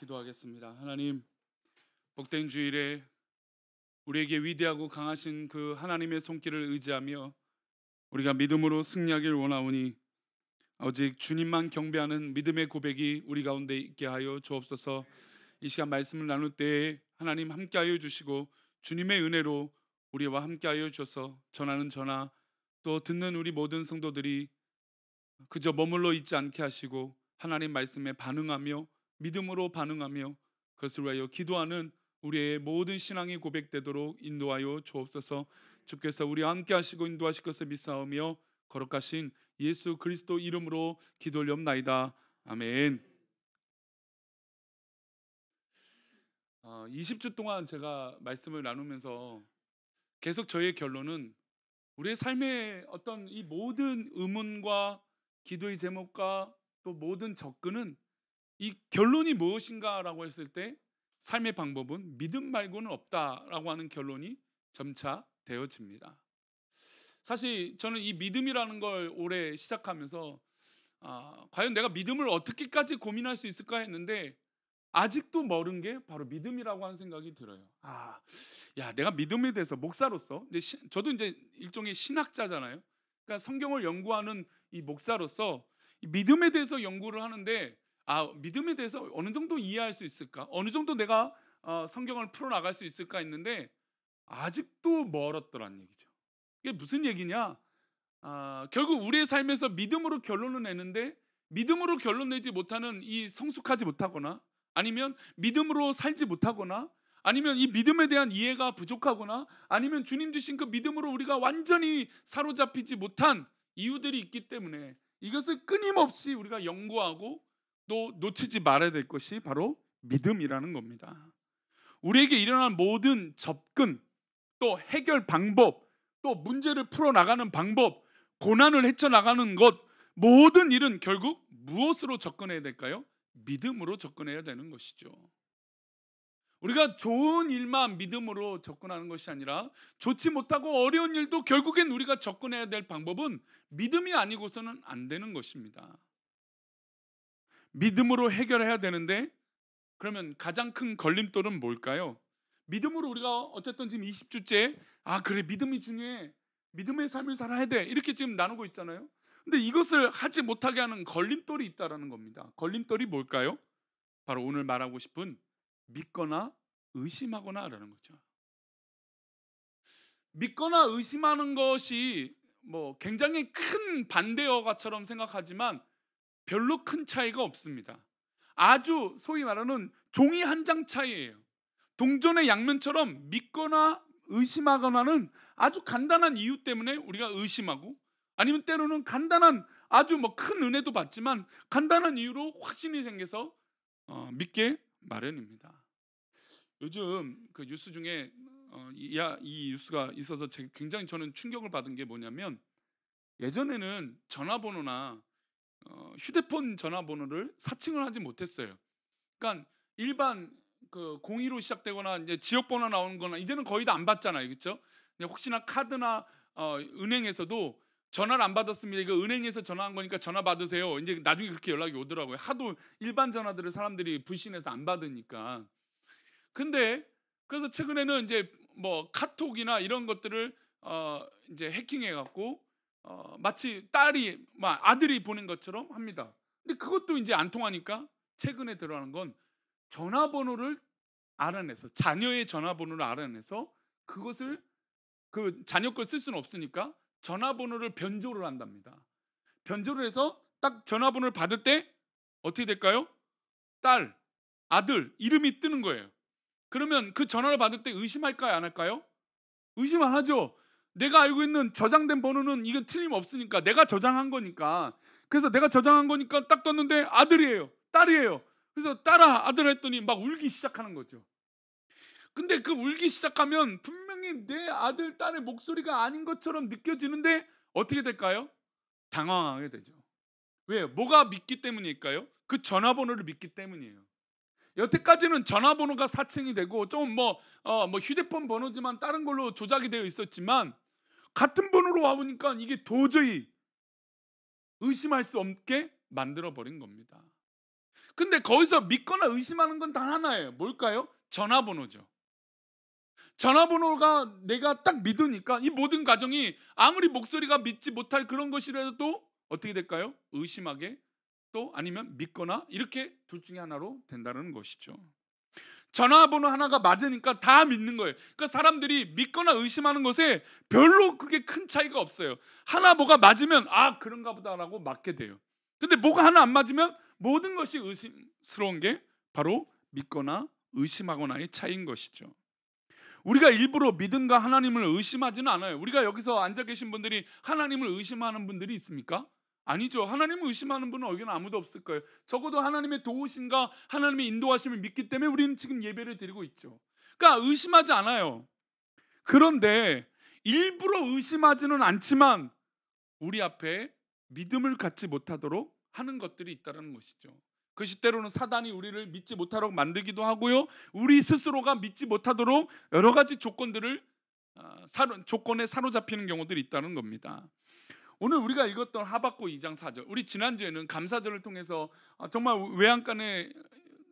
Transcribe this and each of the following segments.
기도하겠습니다. 하나님, 복된 주일에 우리에게 위대하고 강하신 그 하나님의 손길을 의지하며 우리가 믿음으로 승리하길 원하오니 오직 주님만 경배하는 믿음의 고백이 우리 가운데 있게 하여 주옵소서. 이 시간 말씀을 나눌 때에 하나님 함께하여 주시고 주님의 은혜로 우리와 함께하여 주셔서 전하는 저나 또 듣는 우리 모든 성도들이 그저 머물러 있지 않게 하시고 하나님 말씀에 반응하며 믿음으로 반응하며 그것을 위하여 기도하는 우리의 모든 신앙이 고백되도록 인도하여 주옵소서. 주께서 우리와 함께 하시고 인도하실 것을 믿사오며 거룩하신 예수 그리스도 이름으로 기도 올리옵나이다. 아멘. 20주 동안 제가 말씀을 나누면서 계속 저의 결론은 우리의 삶의 어떤 이 모든 의문과 기도의 제목과 또 모든 접근은 이 결론이 무엇인가라고 했을 때 삶의 방법은 믿음 말고는 없다라고 하는 결론이 점차 되어집니다. 사실 저는 이 믿음이라는 걸 올해 시작하면서 과연 내가 믿음을 어떻게까지 고민할 수 있을까 했는데 아직도 멀은 게 바로 믿음이라고 하는 생각이 들어요. 내가 믿음에 대해서 목사로서 저도 이제 일종의 신학자잖아요. 그러니까 성경을 연구하는 이 목사로서 이 믿음에 대해서 연구를 하는데 믿음에 대해서 어느 정도 이해할 수 있을까? 어느 정도 내가 성경을 풀어 나갈 수 있을까 했는데 아직도 멀었더란 얘기죠. 이게 무슨 얘기냐? 결국 우리의 삶에서 믿음으로 결론을 내는데 믿음으로 결론 내지 못하는 이 성숙하지 못하거나 아니면 믿음으로 살지 못하거나 아니면 이 믿음에 대한 이해가 부족하거나 아니면 주님 주신 그 믿음으로 우리가 완전히 사로잡히지 못한 이유들이 있기 때문에 이것을 끊임없이 우리가 연구하고 또 놓치지 말아야 될 것이 바로 믿음이라는 겁니다. 우리에게 일어난 모든 접근 또 해결 방법 또 문제를 풀어나가는 방법 고난을 헤쳐나가는 것 모든 일은 결국 무엇으로 접근해야 될까요? 믿음으로 접근해야 되는 것이죠. 우리가 좋은 일만 믿음으로 접근하는 것이 아니라 좋지 못하고 어려운 일도 결국엔 우리가 접근해야 될 방법은 믿음이 아니고서는 안 되는 것입니다. 믿음으로 해결해야 되는데 그러면 가장 큰 걸림돌은 뭘까요? 믿음으로 우리가 어쨌든 지금 20주째 그래 믿음이 중요해 믿음의 삶을 살아야 돼 이렇게 지금 나누고 있잖아요. 근데 이것을 하지 못하게 하는 걸림돌이 있다라는 겁니다. 걸림돌이 뭘까요? 바로 오늘 말하고 싶은 믿거나 의심하거나라는 거죠. 믿거나 의심하는 것이 뭐 굉장히 큰 반대어가처럼 생각하지만 별로 큰 차이가 없습니다. 아주 소위 말하는 종이 한 장 차이예요. 동전의 양면처럼 믿거나 의심하거나는 아주 간단한 이유 때문에 우리가 의심하고 아니면 때로는 간단한 아주 뭐 큰 은혜도 받지만 간단한 이유로 확신이 생겨서 믿게 마련입니다. 요즘 그 뉴스 중에 이 뉴스가 있어서 굉장히 저는 충격을 받은 게 뭐냐면 예전에는 전화번호나 휴대폰 전화번호를 사칭을 하지 못했어요. 그러니까 일반 그 02로 시작되거나 이제 지역번호 나오는 거나 이제는 거의 다 안 받잖아요. 그렇죠? 혹시나 카드나 은행에서도 전화를 안 받았습니다. 이거 은행에서 전화한 거니까 전화 받으세요. 이제 나중에 그렇게 연락이 오더라고요. 하도 일반 전화들을 사람들이 불신해서 안 받으니까. 근데 그래서 최근에는 이제 뭐 카톡이나 이런 것들을 이제 해킹해 갖고 마치 딸이 아들이 보낸 것처럼 합니다. 근데 그것도 이제 안 통하니까 최근에 들어가는 건 전화번호를 알아내서 자녀의 전화번호를 알아내서 그것을 그 자녀 걸 쓸 수는 없으니까 전화번호를 변조를 한답니다. 변조를 해서 딱 전화번호를 받을 때 어떻게 될까요? 딸, 아들 이름이 뜨는 거예요. 그러면 그 전화를 받을 때 의심할까요? 안 할까요? 의심 안 하죠. 내가 알고 있는 저장된 번호는 이건 틀림없으니까 내가 저장한 거니까. 그래서 내가 저장한 거니까 딱 떴는데 아들이에요. 딸이에요. 그래서 딸아 아들 했더니 막 울기 시작하는 거죠. 근데 그 울기 시작하면 분명히 내 아들 딸의 목소리가 아닌 것처럼 느껴지는데 어떻게 될까요? 당황하게 되죠. 왜? 뭐가 믿기 때문일까요? 그 전화번호를 믿기 때문이에요. 여태까지는 전화번호가 사칭이 되고 좀 뭐 휴대폰 번호지만 다른 걸로 조작이 되어 있었지만 같은 번호로 와보니까 이게 도저히 의심할 수 없게 만들어 버린 겁니다. 근데 거기서 믿거나 의심하는 건 단 하나예요. 뭘까요? 전화번호죠. 전화번호가 내가 딱 믿으니까 이 모든 가정이 아무리 목소리가 믿지 못할 그런 것이라도 어떻게 될까요? 의심하게, 또 아니면 믿거나, 이렇게 둘 중에 하나로 된다는 것이죠. 전화번호 하나가 맞으니까 다 믿는 거예요. 그러니까 사람들이 믿거나 의심하는 것에 별로 그게 큰 차이가 없어요. 하나 뭐가 맞으면 아 그런가 보다라고 맞게 돼요. 근데 뭐가 하나 안 맞으면 모든 것이 의심스러운 게 바로 믿거나 의심하거나의 차이인 것이죠. 우리가 일부러 믿음과 하나님을 의심하지는 않아요. 우리가 여기서 앉아 계신 분들이 하나님을 의심하는 분들이 있습니까? 아니죠. 하나님을 의심하는 분은 여기는 아무도 없을 거예요. 적어도 하나님의 도우심과 하나님의 인도하심을 믿기 때문에 우리는 지금 예배를 드리고 있죠. 그러니까 의심하지 않아요. 그런데 일부러 의심하지는 않지만 우리 앞에 믿음을 갖지 못하도록 하는 것들이 있다는 것이죠. 그것이 때로는 사단이 우리를 믿지 못하도록 만들기도 하고요, 우리 스스로가 믿지 못하도록 여러 가지 조건에 사로잡히는 경우들이 있다는 겁니다. 오늘 우리가 읽었던 하박국 2장 4절, 우리 지난주에는 감사절을 통해서 정말 외양간에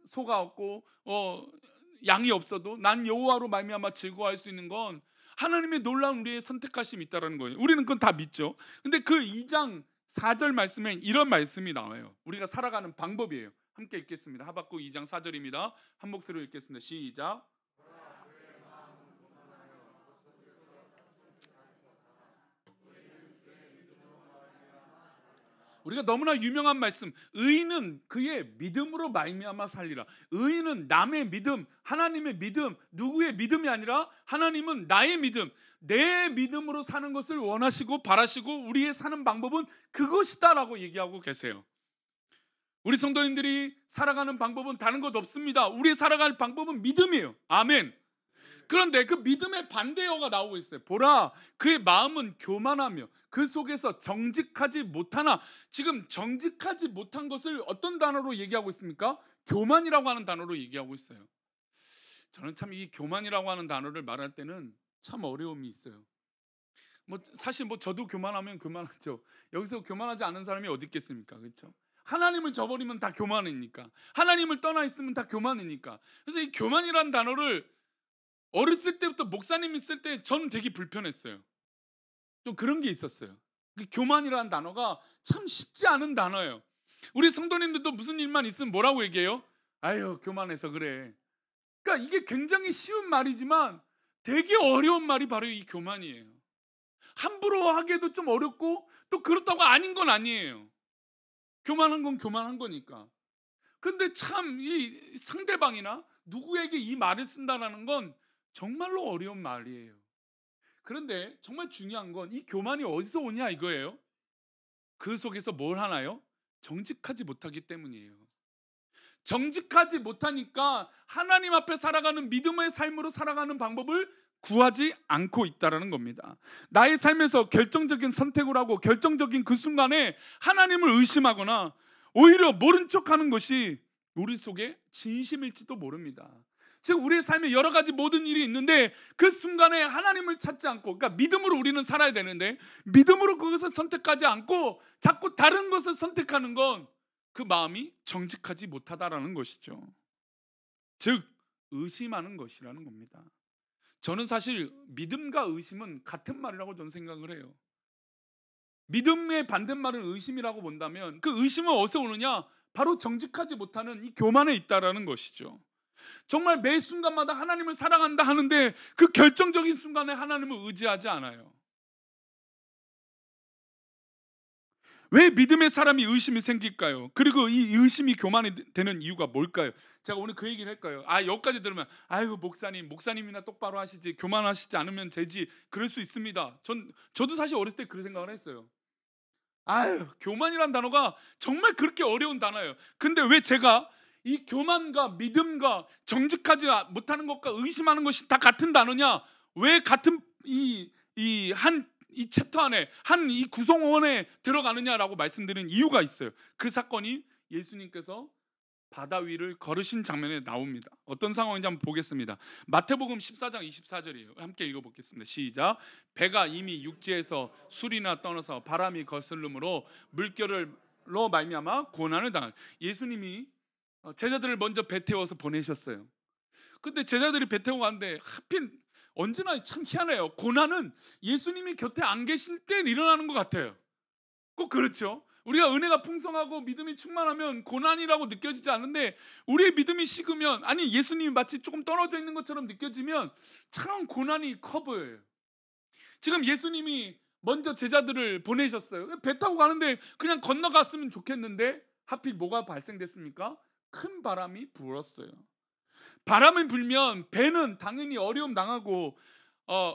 소가 없고 양이 없어도 난 여호와로 말미암아 즐거워할 수 있는 건 하나님의 놀라운 우리의 선택하심이 있다는 거예요. 우리는 그건 다 믿죠. 근데 그 2장 4절 말씀에 이런 말씀이 나와요. 우리가 살아가는 방법이에요. 함께 읽겠습니다. 하박국 2장 4절입니다. 한 목소리로 읽겠습니다. 시작. 우리가 너무나 유명한 말씀, 의인은 그의 믿음으로 말미암아 살리라. 의인은 남의 믿음, 하나님의 믿음, 누구의 믿음이 아니라 하나님은 나의 믿음, 내 믿음으로 사는 것을 원하시고 바라시고 우리의 사는 방법은 그것이다라고 얘기하고 계세요. 우리 성도님들이 살아가는 방법은 다른 것 없습니다. 우리 살아갈 방법은 믿음이에요. 아멘. 그런데 그 믿음의 반대어가 나오고 있어요. 보라, 그의 마음은 교만하며 그 속에서 정직하지 못하나. 지금 정직하지 못한 것을 어떤 단어로 얘기하고 있습니까? 교만이라고 하는 단어로 얘기하고 있어요. 저는 참 이 교만이라고 하는 단어를 말할 때는 참 어려움이 있어요. 사실 저도 교만하면 교만하죠. 여기서 교만하지 않은 사람이 어디 있겠습니까? 그렇죠? 하나님을 저버리면 다 교만이니까, 하나님을 떠나 있으면 다 교만이니까. 그래서 이 교만이라는 단어를 어렸을 때부터 목사님이 쓸 때 저는 되게 불편했어요. 좀 그런 게 있었어요. 교만이라는 단어가 참 쉽지 않은 단어예요. 우리 성도님들도 무슨 일만 있으면 뭐라고 얘기해요? 아유 교만해서 그래. 그러니까 이게 굉장히 쉬운 말이지만 되게 어려운 말이 바로 이 교만이에요. 함부로 하기에도 좀 어렵고 또 그렇다고 아닌 건 아니에요. 교만한 건 교만한 거니까. 근데 참 이 상대방이나 누구에게 이 말을 쓴다는 건 정말로 어려운 말이에요. 그런데 정말 중요한 건 이 교만이 어디서 오냐 이거예요. 그 속에서 뭘 하나요? 정직하지 못하기 때문이에요. 정직하지 못하니까 하나님 앞에 살아가는 믿음의 삶으로 살아가는 방법을 구하지 않고 있다는 겁니다. 나의 삶에서 결정적인 선택을 하고 결정적인 그 순간에 하나님을 의심하거나 오히려 모른 척하는 것이 우리 속에 진심일지도 모릅니다. 즉 우리의 삶에 여러 가지 모든 일이 있는데 그 순간에 하나님을 찾지 않고, 그러니까 믿음으로 우리는 살아야 되는데 믿음으로 그것을 선택하지 않고 자꾸 다른 것을 선택하는 건 그 마음이 정직하지 못하다라는 것이죠. 즉 의심하는 것이라는 겁니다. 저는 사실 믿음과 의심은 같은 말이라고 저는 생각을 해요. 믿음의 반대말은 의심이라고 본다면 그 의심은 어디서 오느냐? 바로 정직하지 못하는 이 교만에 있다라는 것이죠. 정말 매 순간마다 하나님을 사랑한다 하는데 그 결정적인 순간에 하나님을 의지하지 않아요. 왜 믿음의 사람이 의심이 생길까요? 그리고 이 의심이 교만이 되는 이유가 뭘까요? 제가 오늘 그 얘기를 할까요? 여기까지 들으면 아이고 목사님이나 똑바로 하시지, 교만하시지 않으면 되지, 그럴 수 있습니다. 저도 사실 어렸을 때 그런 생각을 했어요. 교만이란 단어가 정말 그렇게 어려운 단어예요. 근데 왜 제가 이 교만과 믿음과 정직하지 못하는 것과 의심하는 것이 다 같은 단어냐? 왜 같은 이 챕터 안에 한 이 구성원에 들어가느냐라고 말씀드린 이유가 있어요. 그 사건이 예수님께서 바다 위를 걸으신 장면에 나옵니다. 어떤 상황인지 한번 보겠습니다. 마태복음 14장 24절이에요. 함께 읽어보겠습니다. 시작. 배가 이미 육지에서 술이나 떠나서 바람이 거슬름으로 물결로 말미암아 고난을 당한. 예수님이 제자들을 먼저 배 태워서 보내셨어요. 근데 제자들이 배 태우고 가는데 하필 언제나 참 희한해요. 고난은 예수님이 곁에 안 계실 때 일어나는 것 같아요. 꼭 그렇죠. 우리가 은혜가 풍성하고 믿음이 충만하면 고난이라고 느껴지지 않는데, 우리의 믿음이 식으면, 아니 예수님이 마치 조금 떨어져 있는 것처럼 느껴지면 참 고난이 커 보여요. 지금 예수님이 먼저 제자들을 보내셨어요. 배 타고 가는데 그냥 건너갔으면 좋겠는데 하필 뭐가 발생됐습니까? 큰 바람이 불었어요. 바람이 불면 배는 당연히 어려움 당하고,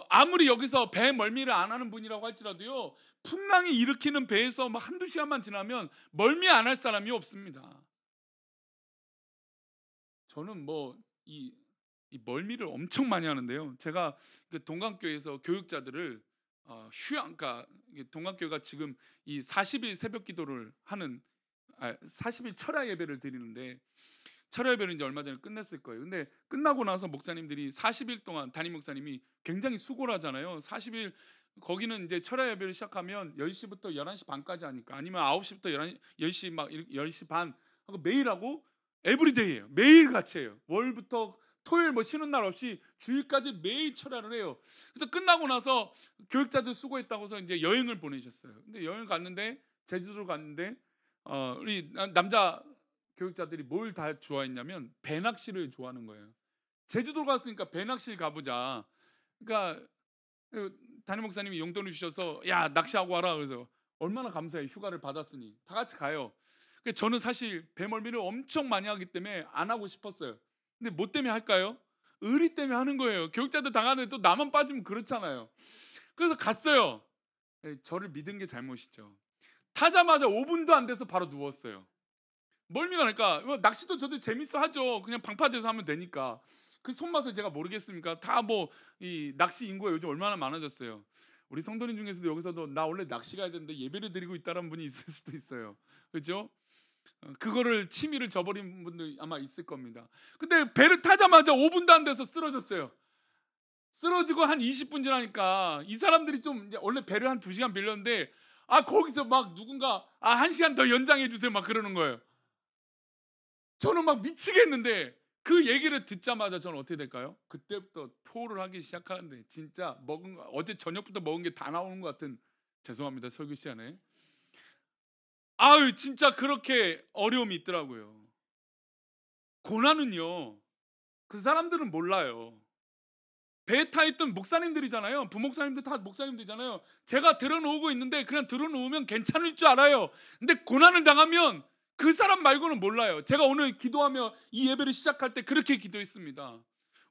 아무리 여기서 배 멀미를 안 하는 분이라고 할지라도요, 풍랑이 일으키는 배에서 뭐 한두 시간만 지나면 멀미 안 할 사람이 없습니다. 저는 뭐 이 멀미를 엄청 많이 하는데요. 제가 그 동강교회에서 교육자들을 그러니까 동강교회가 지금 이 40일 새벽 기도를 하는, 40일 철야 예배를 드리는데, 철야 예배는 이제 얼마 전에 끝냈을 거예요. 근데 끝나고 나서 목사님들이 40일 동안, 담임 목사님이 굉장히 수고를 하잖아요. 40일 거기는 이제 철야 예배를 시작하면 10시부터 11시 반까지 하니까, 아니면 9시부터 10시 막 10시 반 하고 매일 하고, 에브리데이예요. 매일 같이 해요. 월부터 토요일 뭐 쉬는 날 없이 주일까지 매일 철야를 해요. 그래서 끝나고 나서 교육자들 수고했다고 해서 이제 여행을 보내셨어요. 근데 여행 갔는데, 제주도로 갔는데, 우리 남자 교육자들이 뭘 다 좋아했냐면 배낚시를 좋아하는 거예요. 제주도 갔으니까 배낚시를 가보자. 그러니까 담임 목사님이 용돈을 주셔서 야 낚시하고 와라. 그래서 얼마나 감사해, 휴가를 받았으니 다 같이 가요. 저는 사실 배멀미를 엄청 많이 하기 때문에 안 하고 싶었어요. 근데 뭐 때문에 할까요? 의리 때문에 하는 거예요. 교육자들 당하는데 또 나만 빠지면 그렇잖아요. 그래서 갔어요. 저를 믿은 게 잘못이죠. 타자마자 5분도 안 돼서 바로 누웠어요. 멀미가 나니까. 낚시도 저도 재밌어 하죠. 그냥 방파제에서 하면 되니까. 그 손맛을 제가 모르겠습니까? 다 뭐 이 낚시 인구가 요즘 얼마나 많아졌어요. 우리 성도님 중에서도 여기서도 나 원래 낚시 가야 되는데 예배를 드리고 있다는 분이 있을 수도 있어요. 그렇죠? 그거를 취미를 저버린 분들 아마 있을 겁니다. 근데 배를 타자마자 5분도 안 돼서 쓰러졌어요. 쓰러지고 한 20분 지나니까 이 사람들이 좀 이제, 원래 배를 한 2시간 빌렸는데 거기서 막 누군가 1시간 더 연장해 주세요 막 그러는 거예요. 저는 막 미치겠는데, 그 얘기를 듣자마자 저는 어떻게 될까요? 그때부터 토를 하기 시작하는데, 진짜 어제 저녁부터 먹은 게 다 나오는 것 같은, 죄송합니다 설교 시간에, 진짜 그렇게 어려움이 있더라고요. 고난은요, 그 사람들은 몰라요. 배에 타 있던 목사님들이잖아요. 부목사님들 다 목사님들이잖아요. 제가 들어놓고 있는데 그냥 들어놓으면 괜찮을 줄 알아요. 근데 고난을 당하면 그 사람 말고는 몰라요. 제가 오늘 기도하며 이 예배를 시작할 때 그렇게 기도했습니다.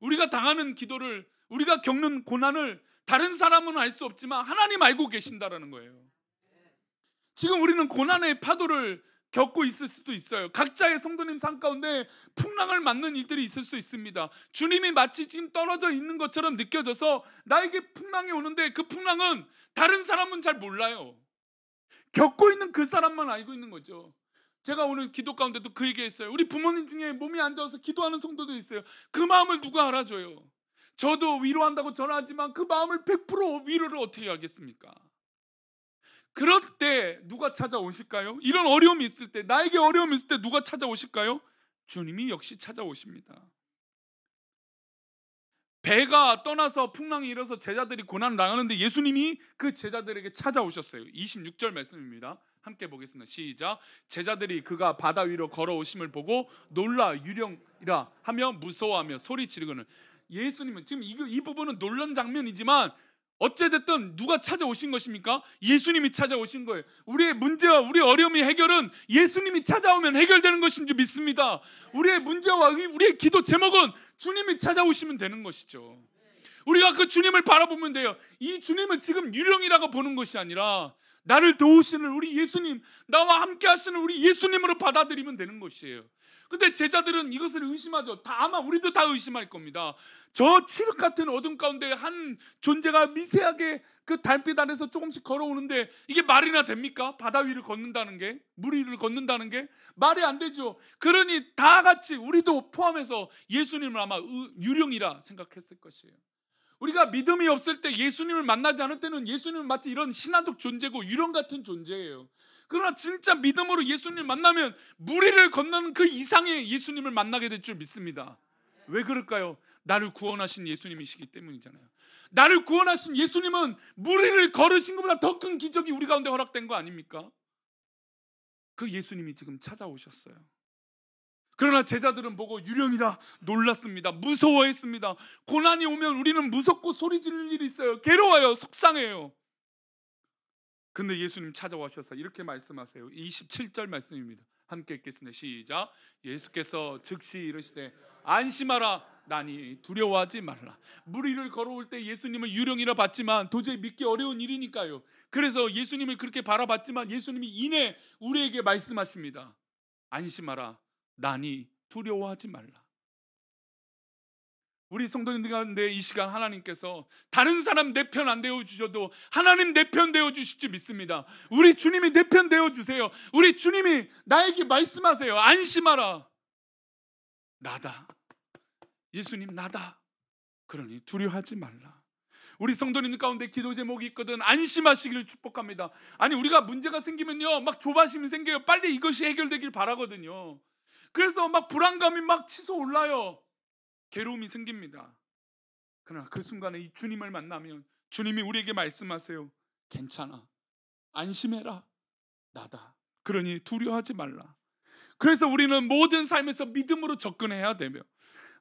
우리가 당하는 기도를, 우리가 겪는 고난을 다른 사람은 알 수 없지만 하나님 알고 계신다라는 거예요. 지금 우리는 고난의 파도를 겪고 있을 수도 있어요. 각자의 성도님 삶 가운데 풍랑을 맞는 일들이 있을 수 있습니다. 주님이 마치 지금 떨어져 있는 것처럼 느껴져서 나에게 풍랑이 오는데, 그 풍랑은 다른 사람은 잘 몰라요. 겪고 있는 그 사람만 알고 있는 거죠. 제가 오늘 기도 가운데도 그 얘기했어요. 우리 부모님 중에 몸이 안 좋아서 기도하는 성도도 있어요. 그 마음을 누가 알아줘요? 저도 위로한다고 전화하지만 그 마음을 100% 위로를 어떻게 하겠습니까? 그럴 때 누가 찾아오실까요? 이런 어려움이 있을 때, 나에게 어려움이 있을 때 누가 찾아오실까요? 주님이 역시 찾아오십니다. 배가 떠나서 풍랑이 일어서 제자들이 고난을 당하는데 예수님이 그 제자들에게 찾아오셨어요. 26절 말씀입니다. 함께 보겠습니다. 시작. 제자들이 그가 바다 위로 걸어오심을 보고 놀라 유령이라 하며 무서워하며 소리 지르거늘. 예수님은 지금 이 부분은 놀란 장면이지만 어찌됐든 누가 찾아오신 것입니까? 예수님이 찾아오신 거예요. 우리의 문제와 우리의 어려움의 해결은 예수님이 찾아오면 해결되는 것인 줄 믿습니다. 우리의 문제와 우리의 기도 제목은 주님이 찾아오시면 되는 것이죠. 우리가 그 주님을 바라보면 돼요. 이 주님을 지금 유령이라고 보는 것이 아니라 나를 도우시는 우리 예수님, 나와 함께 하시는 우리 예수님으로 받아들이면 되는 것이에요. 근데 제자들은 이것을 의심하죠. 아마 우리도 다 의심할 겁니다. 저 칠흑 같은 어둠 가운데 한 존재가 미세하게 그 달빛 안에서 조금씩 걸어오는데 이게 말이나 됩니까? 바다 위를 걷는다는 게, 물 위를 걷는다는 게 말이 안 되죠. 그러니 다 같이 우리도 포함해서 예수님을 아마 유령이라 생각했을 것이에요. 우리가 믿음이 없을 때, 예수님을 만나지 않을 때는 예수님은 마치 이런 신화적 존재고 유령 같은 존재예요. 그러나 진짜 믿음으로 예수님을 만나면 무리를 건너는 그 이상의 예수님을 만나게 될 줄 믿습니다. 왜 그럴까요? 나를 구원하신 예수님이시기 때문이잖아요. 나를 구원하신 예수님은 무리를 걸으신 것보다 더 큰 기적이 우리 가운데 허락된 거 아닙니까? 그 예수님이 지금 찾아오셨어요. 그러나 제자들은 보고 유령이라 놀랐습니다. 무서워했습니다. 고난이 오면 우리는 무섭고 소리 지를 일이 있어요. 괴로워요. 속상해요. 근데 예수님 찾아오셔서 이렇게 말씀하세요. 27절 말씀입니다. 함께 읽겠습니다. 시작. 예수께서 즉시 이르시되 안심하라, 나니 두려워하지 말라. 무리를 걸어올 때 예수님을 유령이라 봤지만 도저히 믿기 어려운 일이니까요. 그래서 예수님을 그렇게 바라봤지만 예수님이 이내 우리에게 말씀하십니다. 안심하라, 나니 두려워하지 말라. 우리 성도님들 가운데 이 시간 하나님께서 다른 사람 내 편 안 되어 주셔도 하나님 내 편 되어 주실 줄 믿습니다. 우리 주님이 내 편 되어 주세요. 우리 주님이 나에게 말씀하세요. 안심하라, 나다. 예수님 나다. 그러니 두려워하지 말라. 우리 성도님 가운데 기도 제목이 있거든. 안심하시기를 축복합니다. 아니, 우리가 문제가 생기면요 막 조바심이 생겨요. 빨리 이것이 해결되길 바라거든요. 그래서 막 불안감이 막 치솟아 올라요. 괴로움이 생깁니다. 그러나 그 순간에 이 주님을 만나면 주님이 우리에게 말씀하세요. 괜찮아, 안심해라, 나다. 그러니 두려워하지 말라. 그래서 우리는 모든 삶에서 믿음으로 접근해야 되며,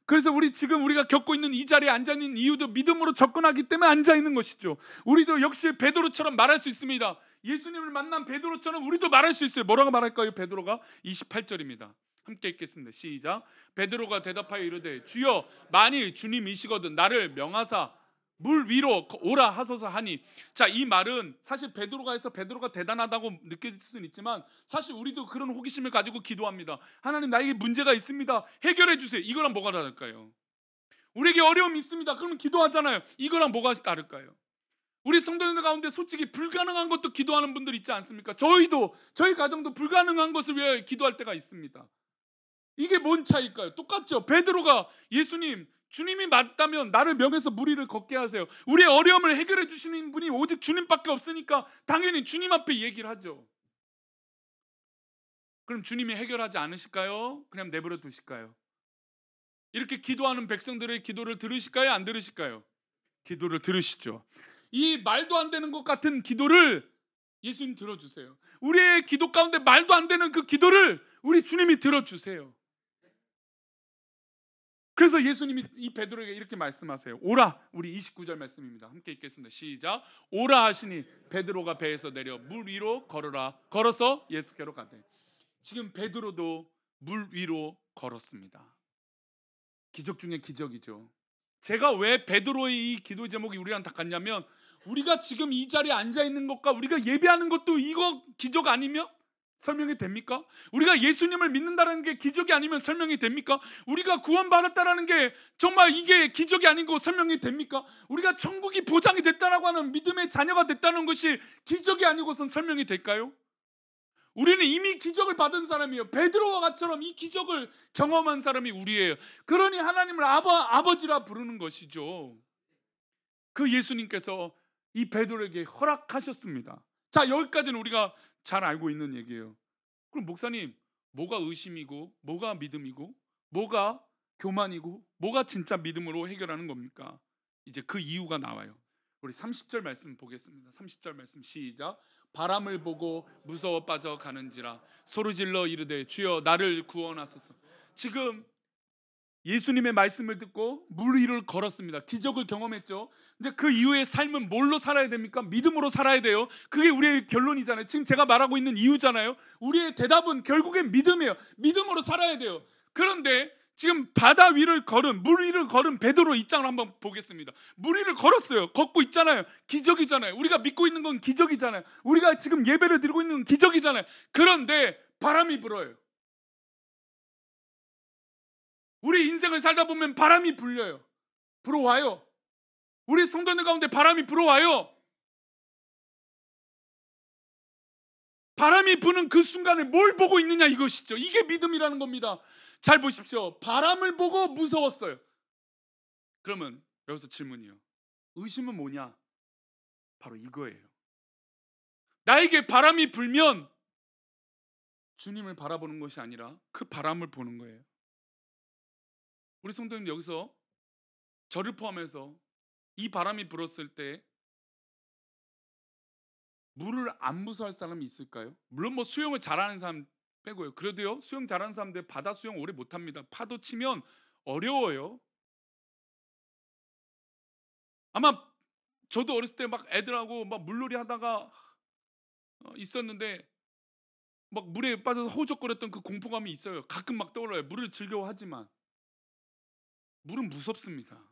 그래서 지금 우리가 겪고 있는 이 자리에 앉아 있는 이유도 믿음으로 접근하기 때문에 앉아 있는 것이죠. 우리도 역시 베드로처럼 말할 수 있습니다. 예수님을 만난 베드로처럼 우리도 말할 수 있어요. 뭐라고 말할까요? 베드로가 28절입니다. 함께 읽겠습니다. 시작. 베드로가 대답하여 이르되 주여, 만일 주님이시거든 나를 명하사 물 위로 오라 하소서 하니. 자, 이 말은 사실 베드로가 해서 베드로가 대단하다고 느껴질 수는 있지만 사실 우리도 그런 호기심을 가지고 기도합니다. 하나님, 나에게 문제가 있습니다, 해결해 주세요. 이거랑 뭐가 다를까요? 우리에게 어려움이 있습니다. 그러면 기도하잖아요. 이거랑 뭐가 다를까요? 우리 성도님들 가운데 솔직히 불가능한 것도 기도하는 분들 있지 않습니까? 저희 가정도 불가능한 것을 위해 기도할 때가 있습니다. 이게 뭔 차이일까요? 똑같죠. 베드로가 예수님, 주님이 맞다면 나를 명해서 무리를 걷게 하세요. 우리의 어려움을 해결해 주시는 분이 오직 주님밖에 없으니까 당연히 주님 앞에 얘기를 하죠. 그럼 주님이 해결하지 않으실까요? 그냥 내버려 두실까요? 이렇게 기도하는 백성들의 기도를 들으실까요? 안 들으실까요? 기도를 들으시죠. 이 말도 안 되는 것 같은 기도를 예수님 들어주세요. 우리의 기도 가운데 말도 안 되는 그 기도를 우리 주님이 들어주세요. 그래서 예수님이 이 베드로에게 이렇게 말씀하세요. 오라. 우리 29절 말씀입니다. 함께 읽겠습니다. 시작. 오라 하시니 베드로가 배에서 내려 물 위로 걸어서 예수께로 가되. 지금 베드로도 물 위로 걸었습니다. 기적 중에 기적이죠. 제가 왜 베드로의 이 기도 제목이 우리랑 다 같냐면, 우리가 지금 이 자리에 앉아 있는 것과 우리가 예배하는 것도 이거 기적 아니면 설명이 됩니까? 우리가 예수님을 믿는다는 게 기적이 아니면 설명이 됩니까? 우리가 구원받았다는 게 정말 이게 기적이 아닌 거 설명이 됩니까? 우리가 천국이 보장이 됐다라고 하는 믿음의 자녀가 됐다는 것이 기적이 아니고선 설명이 될까요? 우리는 이미 기적을 받은 사람이에요. 베드로와 같처럼 이 기적을 경험한 사람이 우리예요. 그러니 하나님을 아버지라 부르는 것이죠. 그 예수님께서 이 베드로에게 허락하셨습니다. 자, 여기까지는 우리가 잘 알고 있는 얘기예요. 그럼 목사님, 뭐가 의심이고 뭐가 믿음이고 뭐가 교만이고 뭐가 진짜 믿음으로 해결하는 겁니까? 이제 그 이유가 나와요. 우리 30절 말씀 보겠습니다. 30절 말씀 시작. 바람을 보고 무서워 빠져가는지라 소리질러 이르되 주여 나를 구원하소서. 지금 예수님의 말씀을 듣고 물 위를 걸었습니다. 기적을 경험했죠. 근데 그 이후의 삶은 뭘로 살아야 됩니까? 믿음으로 살아야 돼요. 그게 우리의 결론이잖아요. 지금 제가 말하고 있는 이유잖아요. 우리의 대답은 결국엔 믿음이에요. 믿음으로 살아야 돼요. 그런데 지금 바다 위를 걸은, 물 위를 걸은 베드로 입장을 한번 보겠습니다. 물 위를 걸었어요. 걷고 있잖아요. 기적이잖아요. 우리가 믿고 있는 건 기적이잖아요. 우리가 지금 예배를 드리고 있는 건 기적이잖아요. 그런데 바람이 불어요. 우리 인생을 살다 보면 바람이 불어와요. 우리 성도들 가운데 바람이 불어와요. 바람이 부는 그 순간에 뭘 보고 있느냐, 이것이죠. 이게 믿음이라는 겁니다. 잘 보십시오. 바람을 보고 무서웠어요. 그러면 여기서 질문이에요. 의심은 뭐냐? 바로 이거예요. 나에게 바람이 불면 주님을 바라보는 것이 아니라 그 바람을 보는 거예요. 우리 성도님, 여기서 저를 포함해서 이 바람이 불었을 때 물을 안 무서워할 사람이 있을까요? 물론 뭐 수영을 잘하는 사람 빼고요. 그래도요, 수영 잘하는 사람들 바다 수영 오래 못합니다. 파도 치면 어려워요. 아마 저도 어렸을 때 막 애들하고 막 물놀이 하다가 있었는데 막 물에 빠져서 허우적거렸던 그 공포감이 있어요. 가끔 막 떠올라요. 물을 즐거워하지만 물은 무섭습니다.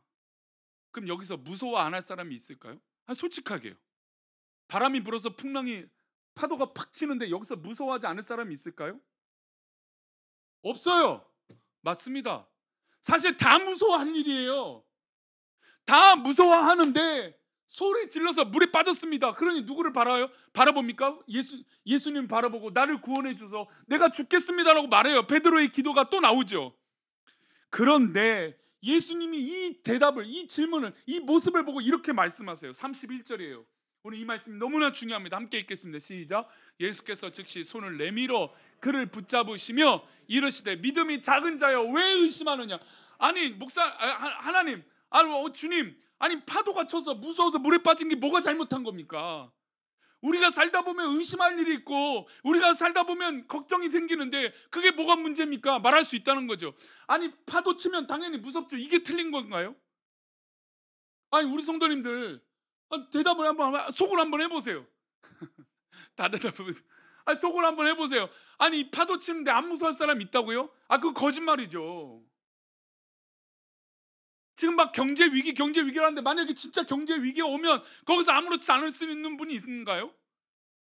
그럼 여기서 무서워 안 할 사람이 있을까요? 솔직하게요. 바람이 불어서 풍랑이 파도가 팍 치는데 여기서 무서워하지 않을 사람이 있을까요? 없어요. 맞습니다. 사실 다 무서워할 일이에요. 다 무서워하는데 소리 질러서 물에 빠졌습니다. 그러니 누구를 바라봅니까? 예수님 바라보고 나를 구원해 주소, 내가 죽겠습니다라고 말해요. 베드로의 기도가 또 나오죠. 그런데 예수님이 이 대답을, 이 질문을, 이 모습을 보고 이렇게 말씀하세요. 31절이에요. 오늘 이 말씀이 너무나 중요합니다. 함께 읽겠습니다. 시작. 예수께서 즉시 손을 내밀어 그를 붙잡으시며 이르시되 믿음이 작은 자여 왜 의심하느냐. 아니 하나님, 주님, 아니 파도가 쳐서 무서워서 물에 빠진 게 뭐가 잘못한 겁니까? 우리가 살다 보면 의심할 일이 있고 우리가 살다 보면 걱정이 생기는데 그게 뭐가 문제입니까? 말할 수 있다는 거죠. 아니 파도 치면 당연히 무섭죠. 이게 틀린 건가요? 아니 우리 성도님들 대답을 속으로 한번 해보세요. 다 대답해보세요. 속으로 한번 해보세요. 아니 파도 치는데 안 무서워할 사람 있다고요? 그거 거짓말이죠. 지금 막 경제 위기라는데 만약에 진짜 경제 위기가 오면 거기서 아무렇지 않을 수 있는 분이 있는가요?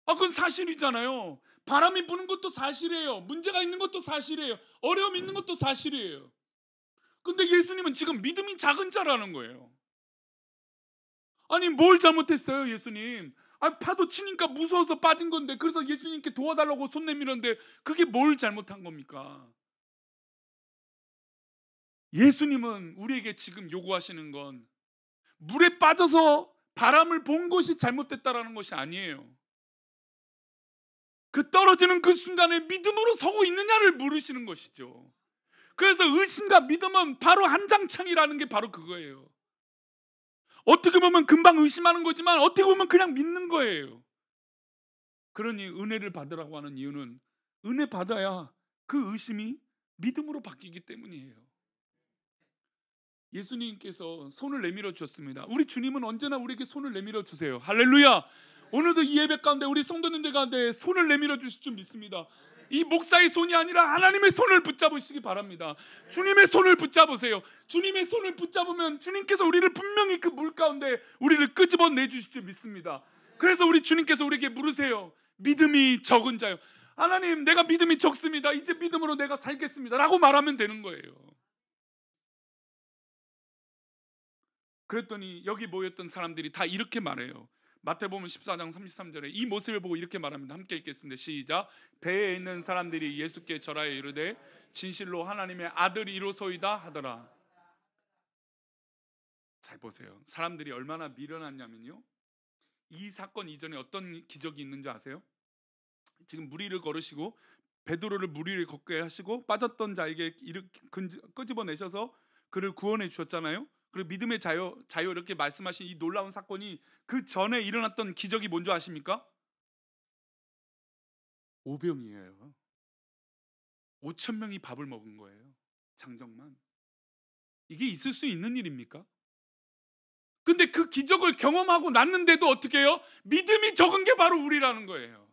그건 사실이잖아요. 바람이 부는 것도 사실이에요. 문제가 있는 것도 사실이에요. 어려움이 있는 것도 사실이에요. 근데 예수님은 지금 믿음이 작은 자라는 거예요. 아니 뭘 잘못했어요 예수님? 파도 치니까 무서워서 빠진 건데, 그래서 예수님께 도와달라고 손 내밀었는데 그게 뭘 잘못한 겁니까? 예수님은 우리에게 지금 요구하시는 건 물에 빠져서 바람을 본 것이 잘못됐다라는 것이 아니에요. 그 떨어지는 그 순간에 믿음으로 서고 있느냐를 물으시는 것이죠. 그래서 의심과 믿음은 바로 한 장창이라는 게 바로 그거예요. 어떻게 보면 금방 의심하는 거지만 어떻게 보면 그냥 믿는 거예요. 그러니 은혜를 받으라고 하는 이유는 은혜 받아야 그 의심이 믿음으로 바뀌기 때문이에요. 예수님께서 손을 내밀어 주셨습니다. 우리 주님은 언제나 우리에게 손을 내밀어 주세요. 할렐루야. 오늘도 이 예배 가운데 우리 성도님들 가운데 손을 내밀어 주실 줄 믿습니다. 이 목사의 손이 아니라 하나님의 손을 붙잡으시기 바랍니다. 주님의 손을 붙잡으세요. 주님의 손을 붙잡으면 주님께서 우리를 분명히 그 물 가운데 우리를 끄집어내 주실 줄 믿습니다. 그래서 우리 주님께서 우리에게 물으세요. 믿음이 적은 자요. 하나님, 내가 믿음이 적습니다. 이제 믿음으로 내가 살겠습니다 라고 말하면 되는 거예요. 그랬더니 여기 모였던 사람들이 다 이렇게 말해요. 마태복음 14장 33절에 이 모습을 보고 이렇게 말합니다. 함께 읽겠습니다. 시작. 배에 있는 사람들이 예수께 절하여 이르되 진실로 하나님의 아들이로소이다 하더라. 잘 보세요. 사람들이 얼마나 미련하냐면요, 이 사건 이전에 어떤 기적이 있는 줄 아세요? 지금 물 위를 걸으시고 베드로를 물 위를 걷게 하시고 빠졌던 자에게 끄집어내셔서 그를 구원해 주셨잖아요. 그리고 믿음의 자유 이렇게 말씀하신 이 놀라운 사건이 그 전에 일어났던 기적이 뭔지 아십니까? 오병이에요. 5,000명이 밥을 먹은 거예요. 장정만. 이게 있을 수 있는 일입니까? 근데 그 기적을 경험하고 났는데도 어떻게 해요? 믿음이 적은 게 바로 우리라는 거예요.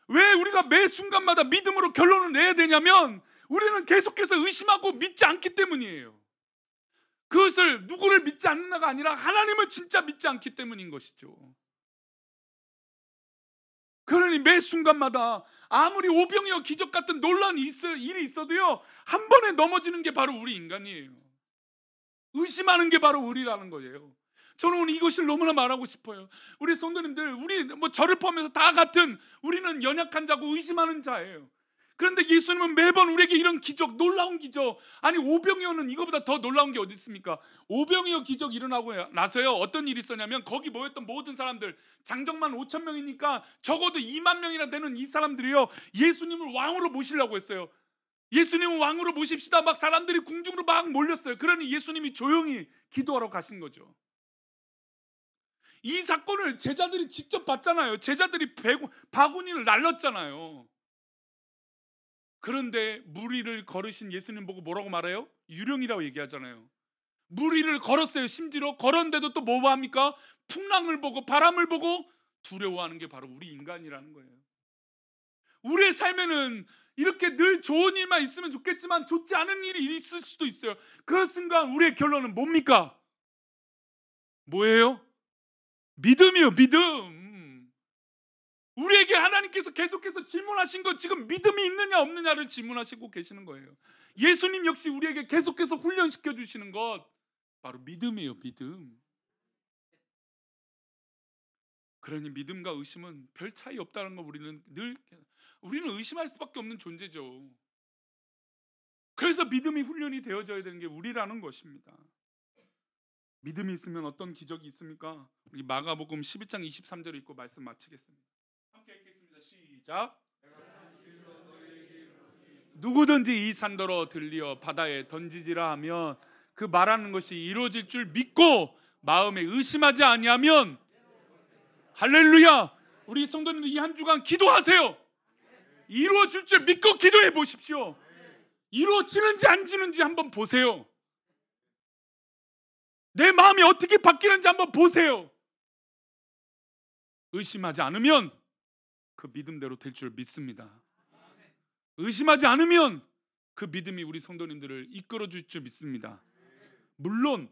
왜 우리가 매 순간마다 믿음으로 결론을 내야 되냐면 우리는 계속해서 의심하고 믿지 않기 때문이에요. 그것을 누구를 믿지 않는다가 아니라 하나님을 진짜 믿지 않기 때문인 것이죠. 그러니 매 순간마다 아무리 오병이어 기적 같은 놀라운 일이 있어도요, 한 번에 넘어지는 게 바로 우리 인간이에요. 의심하는 게 바로 우리라는 거예요. 저는 오늘 이것을 너무나 말하고 싶어요. 우리 성도님들, 우리 저를 포함해서 다 같은 우리는 연약한 자고 의심하는 자예요. 그런데 예수님은 매번 우리에게 이런 기적, 놀라운 기적, 아니 오병이어는 이거보다 더 놀라운 게 어디 있습니까? 오병이어 기적 일어나고 나서요 어떤 일이 있었냐면, 거기 모였던 모든 사람들, 장정만 5,000명이니까 적어도 2만 명이나 되는 이 사람들이요 예수님을 왕으로 모시려고 했어요. 예수님을 왕으로 모십시다. 막 사람들이 궁중으로 막 몰렸어요. 그러니 예수님이 조용히 기도하러 가신 거죠. 이 사건을 제자들이 직접 봤잖아요. 제자들이 바구니를 날렸잖아요. 그런데 무리를 걸으신 예수님 보고 뭐라고 말해요? 유령이라고 얘기하잖아요. 무리를 걸었어요. 심지어 걸었는데도 또 뭐 합니까? 풍랑을 보고 바람을 보고 두려워하는 게 바로 우리 인간이라는 거예요. 우리의 삶에는 이렇게 늘 좋은 일만 있으면 좋겠지만 좋지 않은 일이 있을 수도 있어요. 그 순간 우리의 결론은 뭡니까? 뭐예요? 믿음이요, 믿음. 우리에게 하나님께서 계속해서 질문하신 것, 지금 믿음이 있느냐 없느냐를 질문하시고 계시는 거예요. 예수님 역시 우리에게 계속해서 훈련시켜 주시는 것 바로 믿음이에요, 믿음. 그러니 믿음과 의심은 별 차이 없다는 거 우리는 의심할 수밖에 없는 존재죠. 그래서 믿음이 훈련이 되어져야 되는 게 우리라는 것입니다. 믿음이 있으면 어떤 기적이 있습니까? 우리 마가복음 11장 23절 읽고 말씀 마치겠습니다. 함께 읽겠습니다. 시작. 누구든지 이 산더러 들리어 바다에 던지지라 하면 그 말하는 것이 이루어질 줄 믿고 마음에 의심하지 아니하면, 할렐루야. 우리 성도님들 이 한 주간 기도하세요. 이루어질 줄 믿고 기도해 보십시오. 이루어지는지 안 지는지 한번 보세요. 내 마음이 어떻게 바뀌는지 한번 보세요. 의심하지 않으면 그 믿음대로 될 줄 믿습니다. 의심하지 않으면 그 믿음이 우리 성도님들을 이끌어 줄 줄 믿습니다. 물론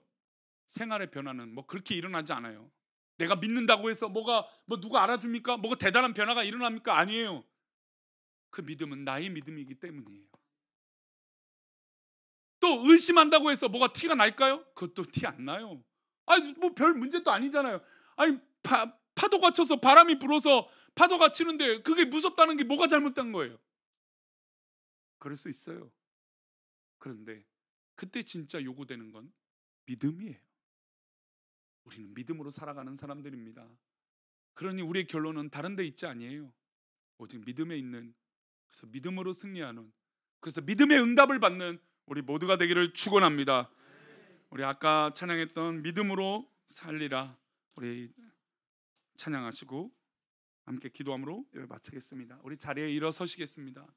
생활의 변화는 뭐 그렇게 일어나지 않아요. 내가 믿는다고 해서 뭐가 누가 알아줍니까? 뭐가 대단한 변화가 일어납니까? 아니에요. 그 믿음은 나의 믿음이기 때문이에요. 또 의심한다고 해서 뭐가 티가 날까요? 그것도 티 안 나요. 아니 뭐 별 문제도 아니잖아요. 아니 파도가 쳐서 바람이 불어서 파도가 치는데 그게 무섭다는 게 뭐가 잘못된 거예요? 그럴 수 있어요. 그런데 그때 진짜 요구되는 건 믿음이에요. 우리는 믿음으로 살아가는 사람들입니다. 그러니 우리의 결론은 다른 데 있지 아니에요. 오직 믿음에 있는, 그래서 믿음으로 승리하는, 그래서 믿음의 응답을 받는 우리 모두가 되기를 축원합니다. 우리 아까 찬양했던 믿음으로 살리라, 우리 찬양하시고 함께 기도함으로 마치겠습니다. 우리 자리에 일어서시겠습니다.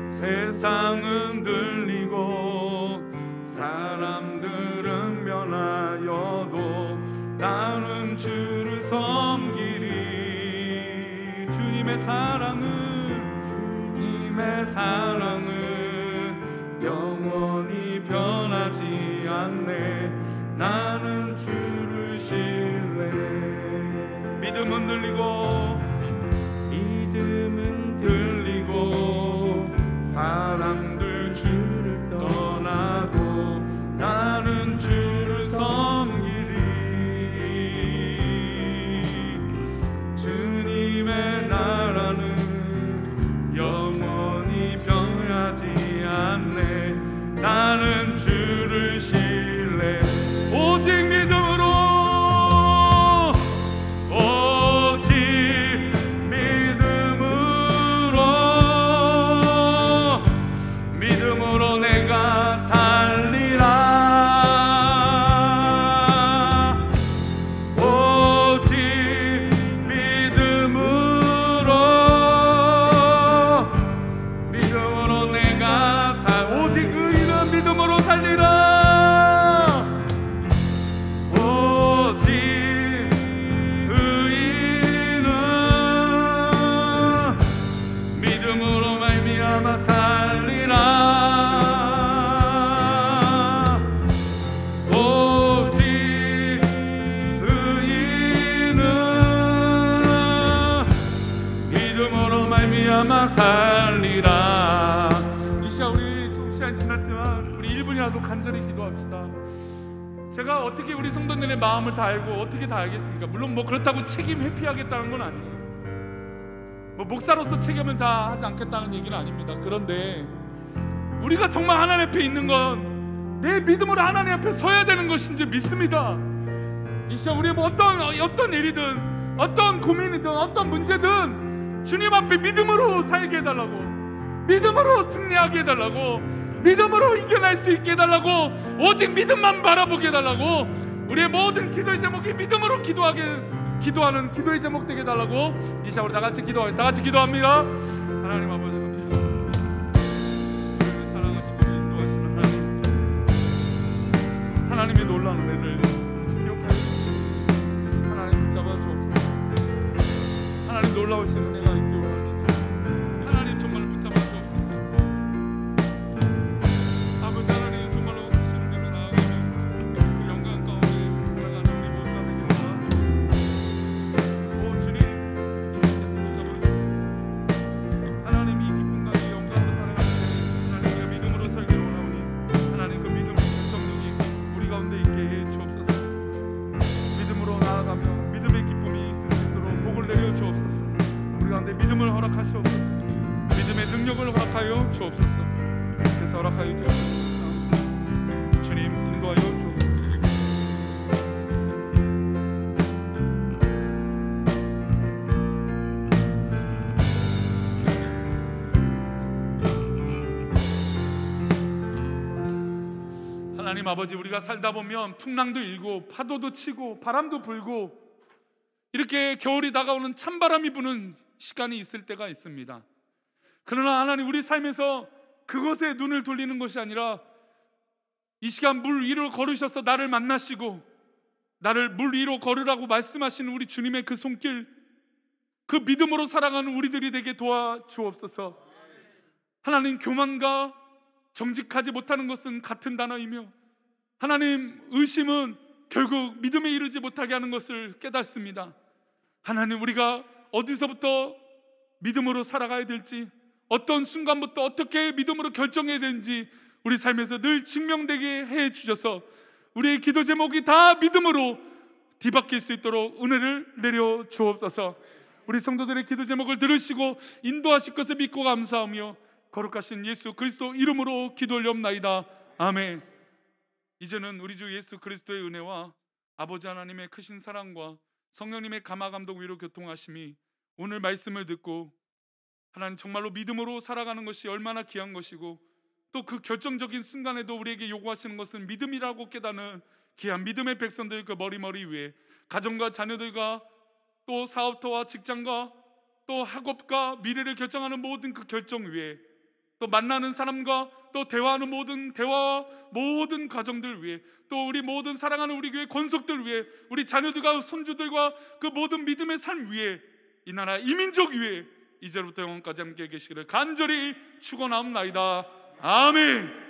세상은 들리고 사람들은 변하여도 나는 주를 섬기리. 주님의 사랑은 영원히 변하지 않네. 나는 주를 신뢰해. 믿음은 들리고 사람들 주를 떠나도 나는 주를 섬기리. 주님의 나라는 영원히 변하지 않네. 나는 주를 신뢰. 오직 믿음으로 내가 살리라. 오직 믿음으로 내가 오직 의인은 믿음으로 살리라. 오직 의인은 믿음으로 말미암아 살리라. 살리라. 이 시간 우리 좀 시간 지났지만 제가 어떻게 우리 성도들의 마음을 다 알고 어떻게 다 알겠습니까? 물론 뭐 그렇다고 책임 회피하겠다는 건 아니에요. 뭐 목사로서 책임을 다 하지 않겠다는 얘기는 아닙니다. 그런데 우리가 정말 하나님 앞에 있는 건 내 믿음으로 하나님 앞에 서야 되는 것인 줄 믿습니다. 이 시간 우리 뭐 어떤 일이든 어떤 고민이든 어떤 문제든 주님 앞에 믿음으로 살게 해달라고, 믿음으로 승리하게 해달라고, 믿음으로 이겨낼 수 있게 해달라고, 오직 믿음만 바라보게 해달라고, 우리의 모든 기도의 제목이 믿음으로 기도하는 기도의 제목 되게 해달라고 이 시간 우리 다 같이 기도합니다. 하나님 아버지 감사합니다. 사랑하시고 인도하시는 하나님의 놀라운 은혜를 기억하여 하나님 붙잡아 주옵소서. 하나님 놀라우신 은혜가 있기를 원합니다. 하나님 정말 붙잡아 주옵소서. 아버지 하나님 정말로 크신 은혜로 나아가는 그 영광 가운데 살아가는 우리 모두가 되게 도와주옵소서. 오 주님, 주님께서 붙잡아 주옵소서. 하나님 이 기쁨과 이 영광으로 살아가는 하나님의 믿음으로 살기를 원하오니 하나님 그 믿음의 결정력이 우리 가운데 있게 해 주옵소서. 믿음으로 나아가며 믿음의 기쁨이 있을 수 있도록 복을 내려 주옵소서. 우리 가운데 믿음을 허락하시옵소서. 믿음의 능력을 허락하여 주옵소서. 그래서 허락하여 주옵소서. 주님 인도하여 주옵소서. 하나님 아버지, 우리가 살다 보면 풍랑도 일고 파도도 치고 바람도 불고 이렇게 겨울이 다가오는 찬바람이 부는 시간이 있을 때가 있습니다. 그러나 하나님 우리 삶에서 그것에 눈을 돌리는 것이 아니라 이 시간 물 위로 걸으셔서 나를 만나시고 나를 물 위로 걸으라고 말씀하시는 우리 주님의 그 손길, 그 믿음으로 살아가는 우리들이 되게 도와주옵소서. 하나님 교만과 정직하지 못하는 것은 같은 단어이며 하나님 의심은 결국 믿음에 이르지 못하게 하는 것을 깨닫습니다. 하나님 우리가 어디서부터 믿음으로 살아가야 될지, 어떤 순간부터 어떻게 믿음으로 결정해야 되는지 우리 삶에서 늘 증명되게 해 주셔서 우리의 기도 제목이 다 믿음으로 뒤바뀔 수 있도록 은혜를 내려 주옵소서. 우리 성도들의 기도 제목을 들으시고 인도하실 것을 믿고 감사하며 거룩하신 예수 그리스도 이름으로 기도 올려옵나이다. 아멘. 이제는 우리 주 예수 그리스도의 은혜와 아버지 하나님의 크신 사랑과 성령님의 감화감동 위로 교통하심이 오늘 말씀을 듣고 하나님 정말로 믿음으로 살아가는 것이 얼마나 귀한 것이고 또 그 결정적인 순간에도 우리에게 요구하시는 것은 믿음이라고 깨닫는 귀한 믿음의 백성들 그 머리 위에 가정과 자녀들과 또 사업터와 직장과 또 학업과 미래를 결정하는 모든 그 결정 위에 또 만나는 사람과 또 대화하는 모든 대화와 모든 과정들 위해 또 우리 모든 사랑하는 우리 교회 권속들 위해 우리 자녀들과 손주들과 그 모든 믿음의 삶 위에 이 나라 이 민족 위에 이제부터 영원까지 함께 계시기를 간절히 축원하옵나이다. 아멘.